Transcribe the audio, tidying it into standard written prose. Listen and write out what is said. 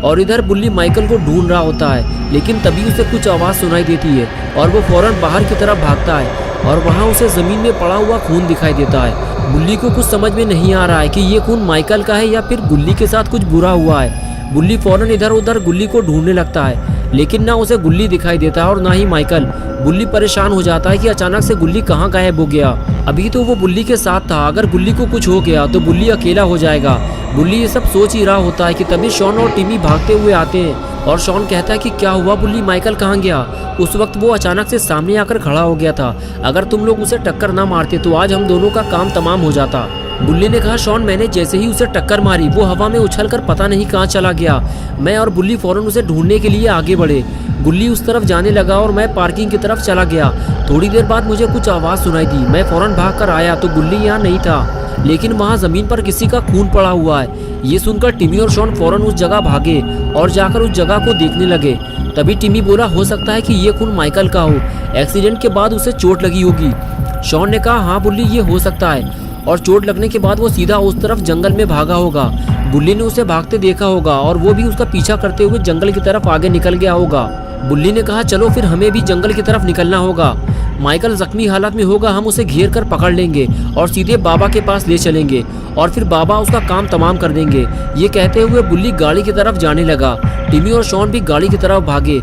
और इधर बुल्ली माइकल को ढूंढ रहा होता है, लेकिन तभी उसे कुछ आवाज़ सुनाई देती है और वो फौरन बाहर की तरफ भागता है और वहाँ उसे ज़मीन में पड़ा हुआ खून दिखाई देता है। बुल्ली को कुछ समझ में नहीं आ रहा है कि ये खून माइकल का है या फिर गुल्ली के साथ कुछ बुरा हुआ है। बुल्ली फौरन इधर उधर गुल्ली को ढूंढने लगता है, लेकिन ना उसे गुल्ली दिखाई देता है और ना ही माइकल। बुल्ली परेशान हो जाता है कि अचानक से गुल्ली कहाँ गायब हो गया। अभी तो वो बुल्ली के साथ था, अगर गुल्ली को कुछ हो गया तो बुल्ली अकेला हो जाएगा। बुल्ली ये सब सोच ही रहा होता है कि तभी शॉन और टिमी भागते हुए आते हैं और शॉन कहता है कि क्या हुआ बुल्ली, माइकल कहाँ गया। उस वक्त वो अचानक से सामने आकर खड़ा हो गया था, अगर तुम लोग उसे टक्कर ना मारते तो आज हम दोनों का काम तमाम हो जाता। बुल्ली ने कहा, शॉन मैंने जैसे ही उसे टक्कर मारी वो हवा में उछलकर पता नहीं कहाँ चला गया। मैं और बुल्ली फौरन उसे ढूंढने के लिए आगे बढ़े। गुल्ली उस तरफ जाने लगा और मैं पार्किंग की तरफ चला गया। थोड़ी देर बाद मुझे कुछ आवाज़ सुनाई दी। मैं फौरन भाग कर आया तो गुल्ली यहाँ नहीं था, लेकिन वहाँ ज़मीन पर किसी का खून पड़ा हुआ है। ये सुनकर टिमी और शॉन फौरन उस जगह भागे और जाकर उस जगह को देखने लगे। तभी टिमी बोला, हो सकता है कि ये खून माइकल का हो, एक्सीडेंट के बाद उसे चोट लगी होगी। शॉन ने कहा, हाँ बुल्ली ये हो सकता है, और चोट लगने के बाद वो सीधा उस तरफ जंगल में भागा होगा। बुल्ली ने उसे भागते देखा होगा और वो भी उसका पीछा करते हुए जंगल की तरफ आगे निकल गया होगा। बुल्ली ने कहा, चलो फिर हमें भी जंगल की तरफ निकलना होगा। माइकल जख्मी हालत में होगा, हम उसे घेर कर पकड़ लेंगे और सीधे बाबा के पास ले चलेंगे और फिर बाबा उसका काम तमाम कर देंगे। ये कहते हुए बुल्ली गाड़ी की तरफ जाने लगा। टिमी और शॉन भी गाड़ी की तरफ भागे